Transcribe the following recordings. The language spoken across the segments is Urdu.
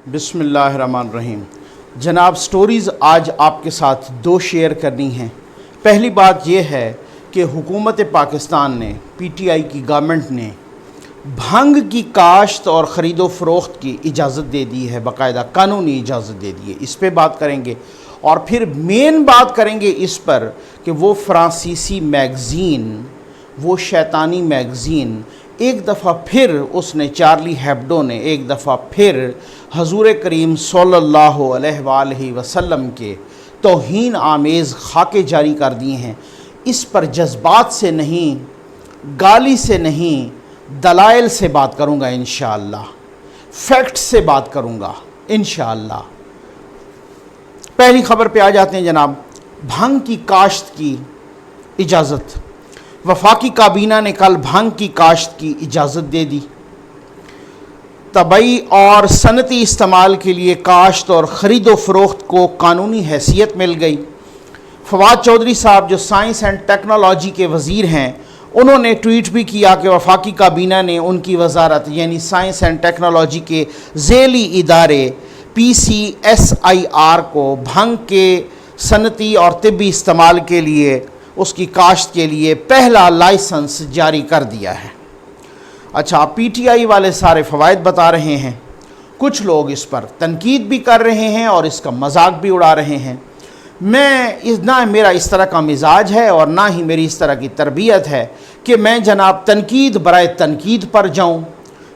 بسم اللہ الرحمن الرحیم۔ جناب سٹوریز آج آپ کے ساتھ دو شیئر کرنی ہیں۔ پہلی بات یہ ہے کہ حکومت پاکستان نے پی ٹی آئی کی گورنمنٹ نے بھنگ کی کاشت اور خرید و فروخت کی اجازت دے دی ہے، باقاعدہ قانونی اجازت دے دی ہے۔ اس پہ بات کریں گے اور پھر مین بات کریں گے اس پر کہ وہ فرانسیسی میگزین، وہ شیطانی میگزین ایک دفعہ پھر اس نے چارلی ہیبڈو نے ایک دفعہ پھر حضور کریم صلی اللہ علیہ وآلہ وسلم کے توہین آمیز خاکے جاری کر دیے ہیں۔ اس پر جذبات سے نہیں، گالی سے نہیں، دلائل سے بات کروں گا انشاءاللہ، فیکٹ سے بات کروں گا انشاءاللہ۔ پہلی خبر پہ آ جاتے ہیں جناب۔ بھنگ کی کاشت کی اجازت، وفاقی کابینہ نے کل بھنگ کی کاشت کی اجازت دے دی۔ طبعی اور صنعتی استعمال کے لیے کاشت اور خرید و فروخت کو قانونی حیثیت مل گئی۔ فواد چودھری صاحب جو سائنس اینڈ ٹیکنالوجی کے وزیر ہیں، انہوں نے ٹویٹ بھی کیا کہ وفاقی کابینہ نے ان کی وزارت یعنی سائنس اینڈ ٹیکنالوجی کے ذیلی ادارے PCSIR کو بھنگ کے صنعتی اور طبی استعمال کے لیے اس کی کاشت کے لیے پہلا لائسنس جاری کر دیا ہے۔ اچھا، پی ٹی آئی والے سارے فوائد بتا رہے ہیں، کچھ لوگ اس پر تنقید بھی کر رہے ہیں اور اس کا مذاق بھی اڑا رہے ہیں۔ نہ میرا اس طرح کا مزاج ہے اور نہ ہی میری اس طرح کی تربیت ہے کہ میں جناب تنقید برائے تنقید پر جاؤں۔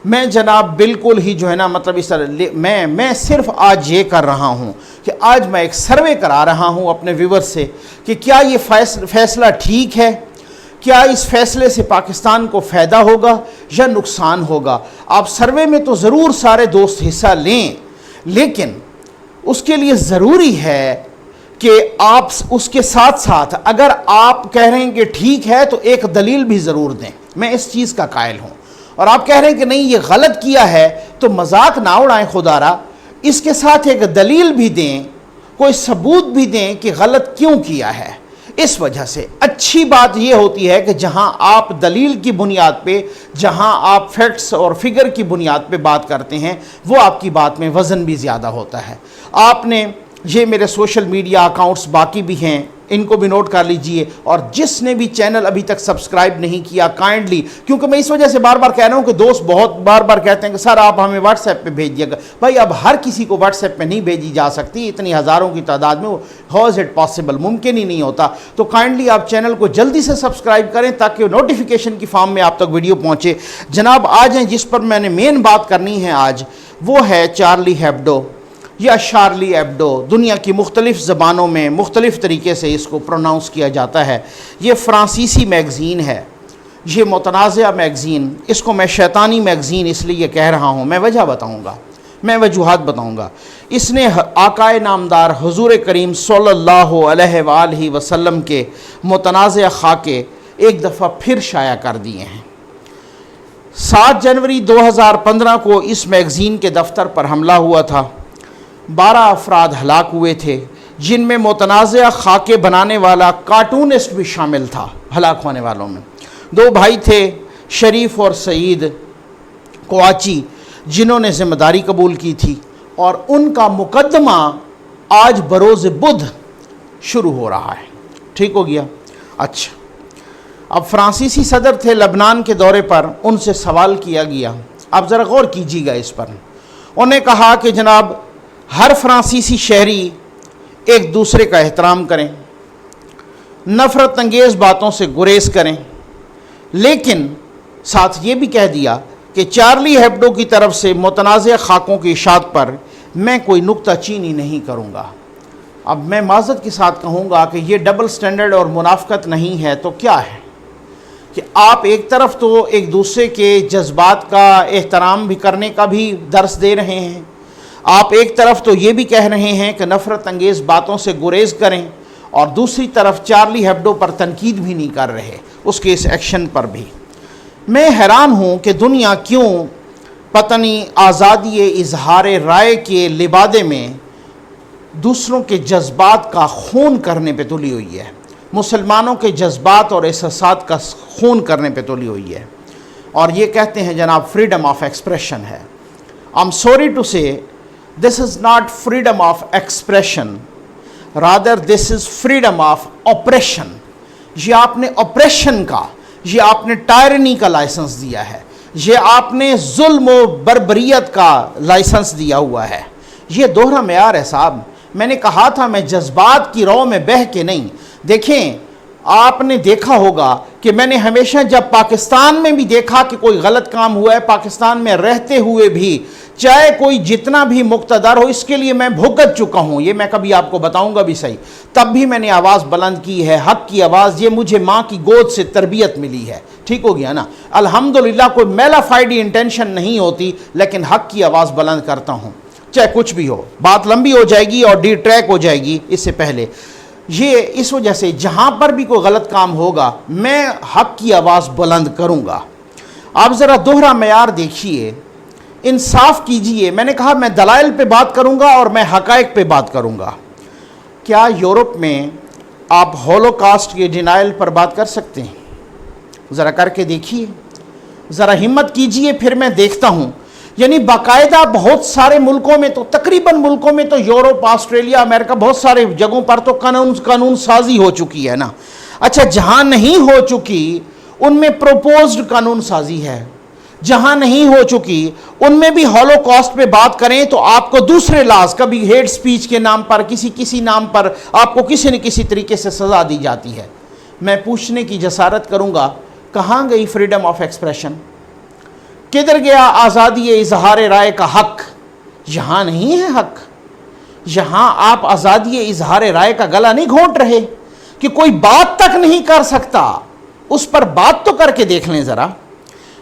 میں جناب بالکل ہی جو ہے نا مطلب اس طرح میں صرف آج یہ کر رہا ہوں کہ آج میں ایک سروے کرا رہا ہوں اپنے ویور سے کہ کیا یہ فیصلہ ٹھیک ہے، کیا اس فیصلے سے پاکستان کو فائدہ ہوگا یا نقصان ہوگا۔ آپ سروے میں تو ضرور سارے دوست حصہ لیں، لیکن اس کے لیے ضروری ہے کہ آپ اس کے ساتھ ساتھ اگر آپ کہہ رہے ہیں کہ ٹھیک ہے تو ایک دلیل بھی ضرور دیں۔ میں اس چیز کا قائل ہوں۔ اور آپ کہہ رہے ہیں کہ نہیں یہ غلط کیا ہے تو مذاق نہ اڑائیں خدا را، اس کے ساتھ ایک دلیل بھی دیں، کوئی ثبوت بھی دیں کہ غلط کیوں کیا ہے۔ اس وجہ سے اچھی بات یہ ہوتی ہے کہ جہاں آپ دلیل کی بنیاد پہ، جہاں آپ فیکٹس اور فگر کی بنیاد پہ بات کرتے ہیں، وہ آپ کی بات میں وزن بھی زیادہ ہوتا ہے۔ آپ نے یہ میرے سوشل میڈیا اکاؤنٹس باقی بھی ہیں، ان کو بھی نوٹ کر لیجئے، اور جس نے بھی چینل ابھی تک سبسکرائب نہیں کیا کائنڈلی، کیونکہ میں اس وجہ سے بار بار کہہ رہا ہوں کہ دوست بہت بار بار کہتے ہیں کہ سر آپ ہمیں واٹس ایپ پہ بھیج دیے گا۔ بھائی اب ہر کسی کو واٹس ایپ پہ نہیں بھیجی جا سکتی، اتنی ہزاروں کی تعداد میں، ہاؤ از اٹ پاسبل، ممکن ہی نہیں ہوتا۔ تو کائنڈلی آپ چینل کو جلدی سے سبسکرائب کریں تاکہ نوٹیفیکیشن کی فارم میں آپ تک ویڈیو پہنچے۔ جناب آج ہیں جس پر میں نے مین بات کرنی ہے آج، وہ ہے چارلی ہیبڈو یا شارلی ایبڈو۔ دنیا کی مختلف زبانوں میں مختلف طریقے سے اس کو پروناؤنس کیا جاتا ہے۔ یہ فرانسیسی میگزین ہے، یہ متنازعہ میگزین، اس کو میں شیطانی میگزین اس لیے کہہ رہا ہوں، میں وجہ بتاؤں گا، میں وجوہات بتاؤں گا۔ اس نے آقائے نامدار حضور کریم صلی اللہ علیہ وآلہ وسلم کے متنازعہ خاکے ایک دفعہ پھر شائع کر دیے ہیں۔ 7 جنوری 2015 کو اس میگزین کے دفتر پر حملہ ہوا تھا۔ 12 افراد ہلاک ہوئے تھے، جن میں متنازعہ خاکے بنانے والا کارٹونسٹ بھی شامل تھا۔ ہلاک ہونے والوں میں 2 بھائی تھے، شریف اور سعید کوآچی، جنہوں نے ذمہ داری قبول کی تھی، اور ان کا مقدمہ آج بروز بدھ شروع ہو رہا ہے۔ ٹھیک ہو گیا؟ اچھا، اب فرانسیسی صدر تھے لبنان کے دورے پر، ان سے سوال کیا گیا، آپ ذرا غور کیجیے گا اس پر۔ انہوں نے کہا کہ جناب ہر فرانسیسی شہری ایک دوسرے کا احترام کریں، نفرت انگیز باتوں سے گریز کریں، لیکن ساتھ یہ بھی کہہ دیا کہ چارلی ہیبڈو کی طرف سے متنازع خاکوں کی اشاعت پر میں کوئی نکتہ چینی نہیں کروں گا۔ اب میں معذرت کے ساتھ کہوں گا کہ یہ ڈبل سٹینڈرڈ اور منافقت نہیں ہے تو کیا ہے کہ آپ ایک طرف تو ایک دوسرے کے جذبات کا احترام بھی کرنے کا بھی درس دے رہے ہیں، آپ ایک طرف تو یہ بھی کہہ رہے ہیں کہ نفرت انگیز باتوں سے گریز کریں، اور دوسری طرف چارلی ہیبڈو پر تنقید بھی نہیں کر رہے، اس کے اس ایکشن پر بھی۔ میں حیران ہوں کہ دنیا کیوں پتہ نہیں آزادی اظہار رائے کے لبادے میں دوسروں کے جذبات کا خون کرنے پہ تلی ہوئی ہے، مسلمانوں کے جذبات اور احساسات کا خون کرنے پہ تلی ہوئی ہے، اور یہ کہتے ہیں جناب فریڈم آف ایکسپریشن ہے۔ I'm sorry to say This is not freedom of expression, rather this is freedom of oppression. یہ آپ نے oppression کا, یہ آپ نے tyranny کا لائسنس دیا ہے, یہ آپ نے ظلم و بربریت کا لائسنس دیا ہوا ہے. یہ دوہرا معیار ہے صاحب. میں نے کہا تھا میں جذبات کی رو میں بہہ کے نہیں. دیکھیں آپ نے دیکھا ہوگا کہ میں نے ہمیشہ جب پاکستان میں بھی دیکھا کہ کوئی غلط کام ہوا ہے, پاکستان میں رہتے ہوئے بھی چاہے کوئی جتنا بھی مقتدر ہو, اس کے لیے میں بھگت چکا ہوں, یہ میں کبھی آپ کو بتاؤں گا بھی صحیح, تب بھی میں نے آواز بلند کی ہے, حق کی آواز. یہ مجھے ماں کی گود سے تربیت ملی ہے, ٹھیک ہو گیا نا. الحمدللہ کوئی میلا فائڈی انٹینشن نہیں ہوتی, لیکن حق کی آواز بلند کرتا ہوں چاہے کچھ بھی ہو. بات لمبی ہو جائے گی اور ڈی ٹریک ہو جائے گی اس سے پہلے. یہ اس وجہ سے جہاں پر بھی کوئی غلط کام ہوگا میں حق کی آواز بلند کروں گا. آپ ذرا دوہرا معیار دیکھیے, انصاف کیجئے. میں نے کہا میں دلائل پہ بات کروں گا اور میں حقائق پہ بات کروں گا. کیا یورپ میں آپ ہولوکاسٹ کے ڈینائل پر بات کر سکتے ہیں؟ ذرا کر کے دیکھیے, ذرا ہمت کیجئے, پھر میں دیکھتا ہوں. یعنی باقاعدہ بہت سارے ملکوں میں تو, تقریباً ملکوں میں تو, یورپ, آسٹریلیا, امریکہ, بہت سارے جگہوں پر تو قانون سازی ہو چکی ہے نا. اچھا جہاں نہیں ہو چکی ان میں پروپوزڈ قانون سازی ہے. جہاں نہیں ہو چکی ان میں بھی ہولوکاسٹ پہ بات کریں تو آپ کو دوسرے لاز, کبھی ہیٹ سپیچ کے نام پر, کسی نام پر آپ کو کسی نہ کسی طریقے سے سزا دی جاتی ہے. میں پوچھنے کی جسارت کروں گا, کہاں گئی فریڈم آف ایکسپریشن؟ کدھر گیا آزادی اظہار رائے کا حق؟ یہاں نہیں ہے حق. یہاں آپ آزادی اظہار رائے کا گلا نہیں گھونٹ رہے کہ کوئی بات تک نہیں کر سکتا, اس پر بات تو کر کے دیکھ لیں ذرا.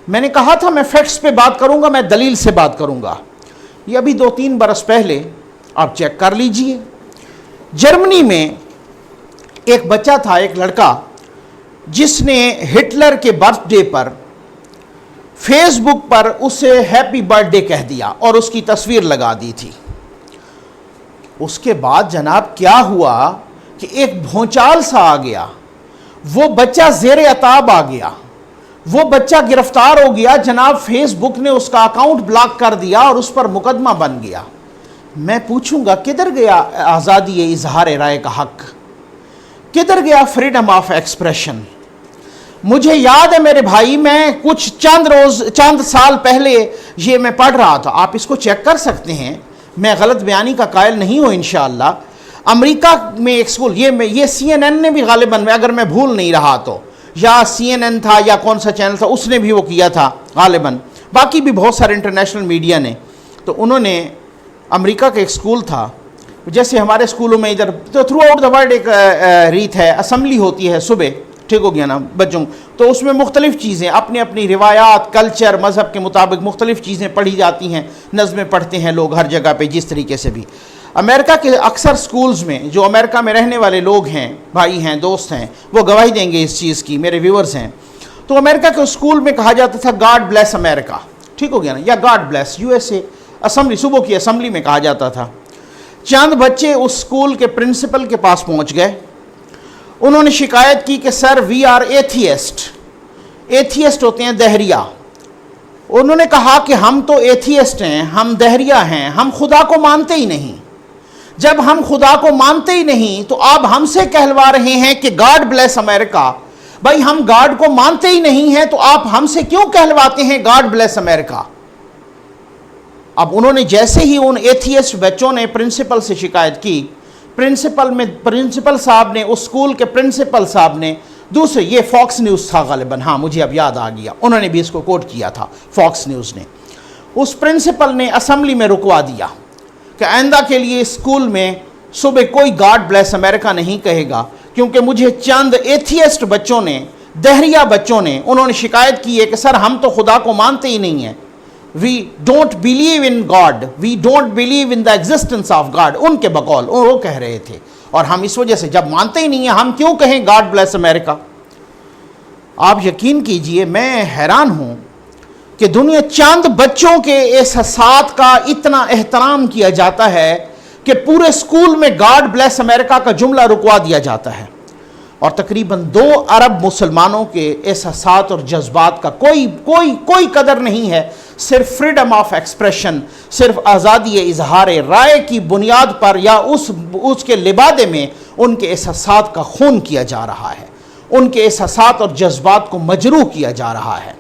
میں نے کہا تھا میں فیکٹس پہ بات کروں گا, میں دلیل سے بات کروں گا. یہ ابھی 2-3 برس پہلے آپ چیک کر لیجئے, جرمنی میں ایک بچہ تھا, ایک لڑکا, جس نے ہٹلر کے برتھ ڈے پر فیس بک پر اسے ہیپی برتھ ڈے کہہ دیا اور اس کی تصویر لگا دی تھی. اس کے بعد جناب کیا ہوا کہ ایک بھونچال سا آ گیا, وہ بچہ زیر عتاب آ گیا, وہ بچہ گرفتار ہو گیا جناب. فیس بک نے اس کا اکاؤنٹ بلاک کر دیا اور اس پر مقدمہ بن گیا. میں پوچھوں گا کدھر گیا آزادی اظہار رائے کا حق؟ کدھر گیا فریڈم آف ایکسپریشن؟ مجھے یاد ہے میرے بھائی, میں کچھ چند سال پہلے یہ میں پڑھ رہا تھا, آپ اس کو چیک کر سکتے ہیں, میں غلط بیانی کا قائل نہیں ہوں انشاءاللہ. امریکہ میں ایک سکول, یہ CNN نے بھی غالباً, اگر میں بھول نہیں رہا تو, یا CNN تھا یا کون سا چینل تھا, اس نے بھی وہ کیا تھا غالباً, باقی بھی بہت سارے انٹرنیشنل میڈیا نے. تو انہوں نے, امریکہ کا ایک سکول تھا, جیسے ہمارے سکولوں میں ادھر تو تھرو آؤٹ دا ورلڈ ایک ریت ہے, اسمبلی ہوتی ہے صبح, ٹھیک ہو گیا نا بچوں, تو اس میں مختلف چیزیں, اپنی اپنی روایات, کلچر, مذہب کے مطابق مختلف چیزیں پڑھی جاتی ہیں, نظمیں پڑھتے ہیں لوگ ہر جگہ پہ جس طریقے سے بھی. امریکہ کے اکثر سکولز میں, جو امریکہ میں رہنے والے لوگ ہیں, بھائی ہیں, دوست ہیں, وہ گواہی دیں گے اس چیز کی, میرے ویورز ہیں. تو امریکہ کے سکول میں کہا جاتا تھا گاڈ بلیس امریکہ, ٹھیک ہو گیا نا, یا گاڈ بلیس USA. اسمبلی, صبح کی اسمبلی میں کہا جاتا تھا. چند بچے اس سکول کے پرنسپل کے پاس پہنچ گئے, انہوں نے شکایت کی کہ سر وی آر ایتھیسٹ. ایتھیسٹ ہوتے ہیں دہریہ. انہوں نے کہا کہ ہم تو ایتھیسٹ ہیں, ہم دہریہ ہیں, ہم خدا کو مانتے ہی نہیں. جب ہم خدا کو مانتے ہی نہیں تو آپ ہم سے کہلوا رہے ہیں کہ گاڈ بلیس امریکہ. بھائی ہم گاڈ کو مانتے ہی نہیں ہیں تو آپ ہم سے کیوں کہلواتے ہیں گاڈ بلیس امریکہ؟ اب انہوں نے جیسے ہی ان ایتھیسٹ بچوں نے پرنسپل سے شکایت کی, پرنسپل صاحب نے, اس سکول کے پرنسپل صاحب نے دوسرے, یہ فاکس نیوز تھا غالباً, ہاں مجھے اب یاد آ گیا, انہوں نے بھی اس کو کوٹ کیا تھا, فاکس نیوز نے, اس پرنسپل نے اسمبلی میں رکوا دیا کہ آئندہ کے لیے اسکول میں صبح کوئی گاڈ بلیس امریکہ نہیں کہے گا, کیونکہ مجھے چند ایتھیسٹ بچوں نے, دہریہ بچوں نے, انہوں نے شکایت کی ہے کہ سر ہم تو خدا کو مانتے ہی نہیں ہیں, we don't believe in God, we don't believe in the existence of God. ان کے بقول وہ کہہ رہے تھے, اور ہم اس وجہ سے جب مانتے ہی نہیں ہیں ہم کیوں کہیں گاڈ بلیس امریکہ؟ آپ یقین کیجئے میں حیران ہوں کہ دنیا چند بچوں کے احساسات کا اتنا احترام کیا جاتا ہے کہ پورے سکول میں گاڈ بلیس امریکہ کا جملہ رکوا دیا جاتا ہے. اور تقریباً 2 ارب مسلمانوں کے احساسات اور جذبات کا کوئی قدر نہیں ہے. صرف فریڈم آف ایکسپریشن، صرف آزادی اظہار رائے کی بنیاد پر یا اس کے لبادے میں ان کے احساسات کا خون کیا جا رہا ہے، ان کے احساسات اور جذبات کو مجروح کیا جا رہا ہے.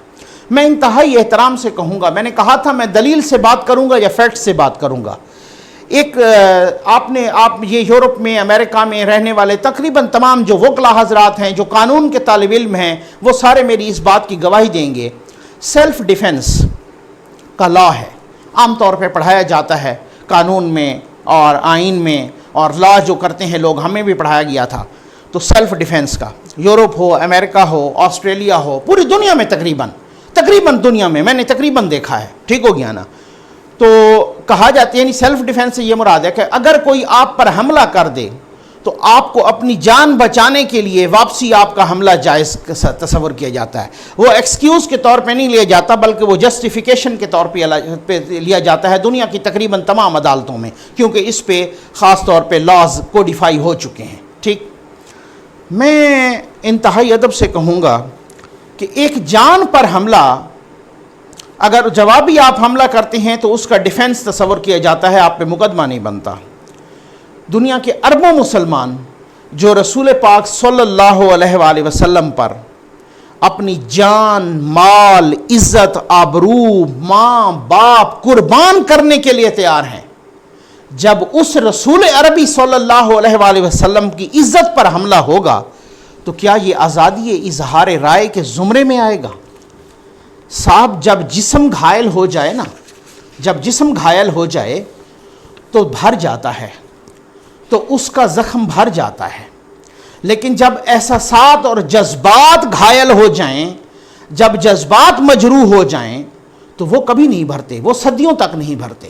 میں انتہائی احترام سے کہوں گا، میں نے کہا تھا میں دلیل سے بات کروں گا یا فیکٹ سے بات کروں گا. آپ یہ یورپ میں، امریکہ میں رہنے والے تقریباً تمام جو وکلا حضرات ہیں، جو قانون کے طالب علم ہیں، وہ سارے میری اس بات کی گواہی دیں گے. سیلف ڈیفنس کا لا ہے، عام طور پہ پڑھایا جاتا ہے قانون میں اور آئین میں، اور لا جو کرتے ہیں لوگ، ہمیں بھی پڑھایا گیا تھا. تو سیلف ڈیفنس کا یورپ ہو، امریکہ ہو، آسٹریلیا ہو، پوری دنیا میں تقریباً دنیا میں میں نے تقریباً دیکھا ہے، ٹھیک ہو گیا نا. تو کہا جاتا ہے، یعنی سیلف ڈیفنس سے یہ مراد ہے کہ اگر کوئی آپ پر حملہ کر دے تو آپ کو اپنی جان بچانے کے لیے واپسی آپ کا حملہ جائز تصور کیا جاتا ہے. وہ ایکسکیوز کے طور پہ نہیں لیا جاتا، بلکہ وہ جسٹیفیکیشن کے طور پہ لیا جاتا ہے دنیا کی تقریباً تمام عدالتوں میں، کیونکہ اس پہ خاص طور پہ لاز کوڈیفائی ہو چکے ہیں. ٹھیک، میں انتہائی ادب سے کہوں گا کہ ایک جان پر حملہ، اگر جوابی آپ حملہ کرتے ہیں تو اس کا ڈیفنس تصور کیا جاتا ہے، آپ پہ مقدمہ نہیں بنتا. دنیا کے اربوں مسلمان جو رسول پاک صلی اللہ علیہ وآلہ وسلم پر اپنی جان، مال، عزت، آبرو، ماں باپ قربان کرنے کے لیے تیار ہیں، جب اس رسول عربی صلی اللہ علیہ وآلہ وسلم کی عزت پر حملہ ہوگا تو کیا یہ آزادی اظہار رائے کے زمرے میں آئے گا؟ صاحب، جب جسم گھائل ہو جائے نا، جب جسم گھائل ہو جائے تو بھر جاتا ہے، تو اس کا زخم بھر جاتا ہے. لیکن جب احساسات اور جذبات گھائل ہو جائیں، جب جذبات مجروح ہو جائیں تو وہ کبھی نہیں بھرتے، وہ صدیوں تک نہیں بھرتے.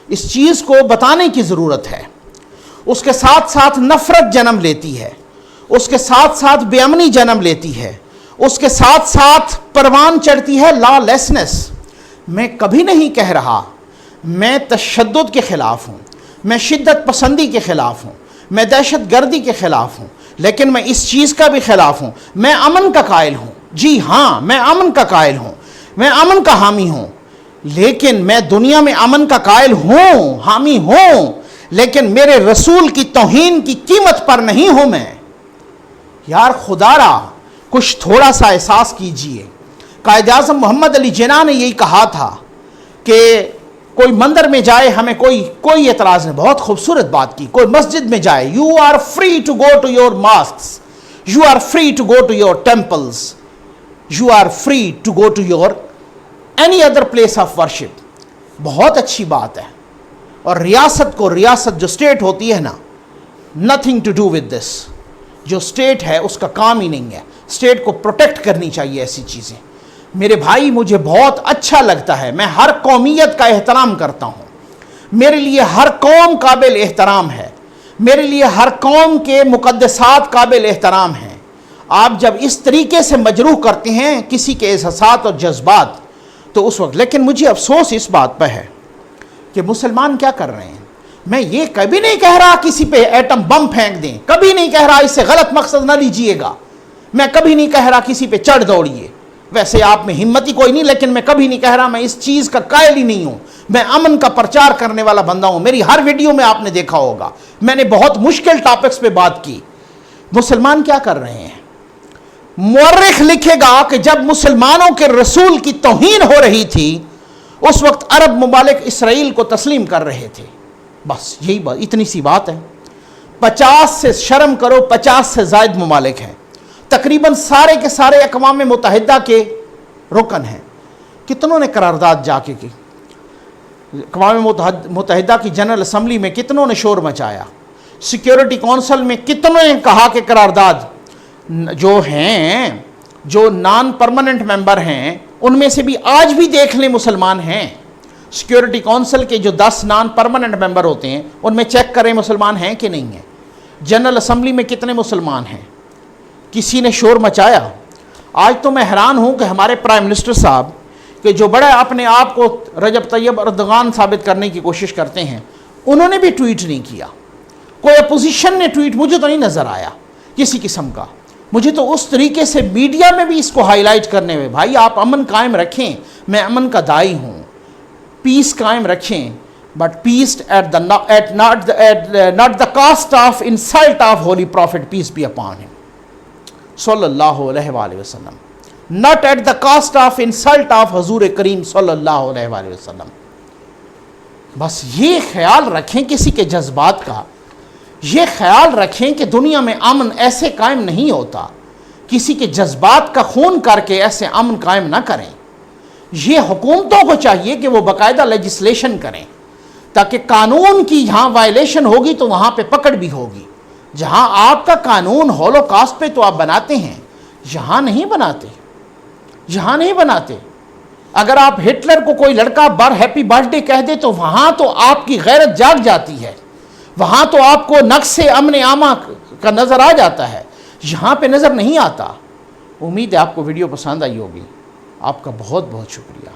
اس چیز کو بتانے کی ضرورت ہے. اس کے ساتھ ساتھ نفرت جنم لیتی ہے، اس کے ساتھ ساتھ بے امنی جنم لیتی ہے، اس کے ساتھ ساتھ پروان چڑھتی ہے لا لیسنس. میں کبھی نہیں کہہ رہا میں تشدد کے خلاف ہوں، میں شدت پسندی کے خلاف ہوں، میں دہشت گردی کے خلاف ہوں، لیکن میں اس چیز کا بھی خلاف ہوں، میں امن کا قائل ہوں. جی ہاں، میں امن کا قائل ہوں، میں امن کا حامی ہوں. لیکن میں دنیا میں امن کا قائل ہوں، حامی ہوں، لیکن میرے رسول کی توہین کی قیمت پر نہیں ہوں میں. یار خدا را کچھ تھوڑا سا احساس کیجئے. قائد اعظم محمد علی جناح نے یہی کہا تھا کہ کوئی مندر میں جائے ہمیں کوئی اعتراض نہیں. بہت خوبصورت بات کی. کوئی مسجد میں جائے، you are free to go to your mosques, you are free to go to your temples, you are free to go to your any other place of worship. بہت اچھی بات ہے. اور ریاست جو اسٹیٹ ہوتی ہے نا، nothing to do with this. جو اسٹیٹ ہے اس کا کام ہی نہیں ہے. اسٹیٹ کو پروٹیکٹ کرنی چاہیے ایسی چیزیں. میرے بھائی، مجھے بہت اچھا لگتا ہے، میں ہر قومیت کا احترام کرتا ہوں. میرے لیے ہر قوم قابل احترام ہے، میرے لیے ہر قوم کے مقدسات قابل احترام ہیں. آپ جب اس طریقے سے مجروح کرتے ہیں کسی کے احساسات اور جذبات تو اس وقت، لیکن مجھے افسوس اس بات پہ ہے کہ مسلمان کیا کر رہے ہیں. میں یہ کبھی نہیں کہہ رہا کسی پہ ایٹم بم پھینک دیں، کبھی نہیں کہہ رہا اس سے غلط مقصد نہ لیجئے گا. میں کبھی نہیں کہہ رہا کسی پہ چڑھ دوڑیے، ویسے آپ میں ہمت ہی کوئی نہیں، لیکن میں کبھی نہیں کہہ رہا، میں اس چیز کا قائل ہی نہیں ہوں. میں امن کا پرچار کرنے والا بندہ ہوں. میری ہر ویڈیو میں آپ نے دیکھا ہوگا میں نے بہت مشکل ٹاپکس پہ بات کی. مسلمان کیا کر رہے ہیں؟ مورخ لکھے گا کہ جب مسلمانوں کے رسول کی توہین ہو رہی تھی اس وقت عرب ممالک اسرائیل کو تسلیم کر رہے تھے. بس یہی بات، اتنی سی بات ہے. 50 سے شرم کرو 50 سے زائد ممالک ہیں، تقریباً سارے کے سارے اقوام متحدہ کے رکن ہیں. کتنوں نے قرارداد جا کے کی؟ اقوام متحدہ کی جنرل اسمبلی میں کتنوں نے شور مچایا؟ سیکیورٹی کونسل میں کتنوں نے کہا کہ قرارداد جو ہیں، جو نان پرماننٹ ممبر ہیں، ان میں سے بھی آج بھی دیکھ لیں مسلمان ہیں. سیکیورٹی کونسل کے جو 10 نان پرماننٹ ممبر ہوتے ہیں ان میں چیک کریں مسلمان ہیں کہ نہیں ہیں. جنرل اسمبلی میں کتنے مسلمان ہیں؟ کسی نے شور مچایا؟ آج تو میں حیران ہوں کہ ہمارے پرائم منسٹر صاحب کہ جو بڑا اپنے آپ کو رجب طیب اردغان ثابت کرنے کی کوشش کرتے ہیں، انہوں نے بھی ٹویٹ نہیں کیا. کوئی اپوزیشن نے ٹویٹ مجھے تو نہیں نظر آیا کسی قسم کا. مجھے تو اس طریقے سے میڈیا میں بھی اس کو ہائی لائٹ کرنے ہوئے، بھائی آپ امن قائم رکھیں، میں امن کا داعی ہوں، پیس قائم رکھیں، but peace at not the cost of insult of holy prophet peace be upon him صلی اللہ علیہ وآلہ وسلم، not at the cost of insult of حضور کریم صلی اللہ علیہ وآلہ وسلم. بس یہ خیال رکھیں کسی کے جذبات کا، یہ خیال رکھیں کہ دنیا میں امن ایسے قائم نہیں ہوتا، کسی کے جذبات کا خون کر کے ایسے امن قائم نہ کریں. یہ حکومتوں کو چاہیے کہ وہ باقاعدہ لیجسلیشن کریں تاکہ قانون کی جہاں وائلیشن ہوگی تو وہاں پہ پکڑ بھی ہوگی. جہاں آپ کا قانون ہولوکاسٹ پہ تو آپ بناتے ہیں، یہاں نہیں بناتے، یہاں نہیں بناتے. اگر آپ ہٹلر کو کوئی لڑکا ہیپی برتھ ڈے کہہ دے تو وہاں تو آپ کی غیرت جاگ جاتی ہے، وہاں تو آپ کو نقص امن عامہ کا نظر آ جاتا ہے، یہاں پہ نظر نہیں آتا. امید ہے آپ کو ویڈیو پسند آئی ہوگی. آپ کا بہت بہت شکریہ.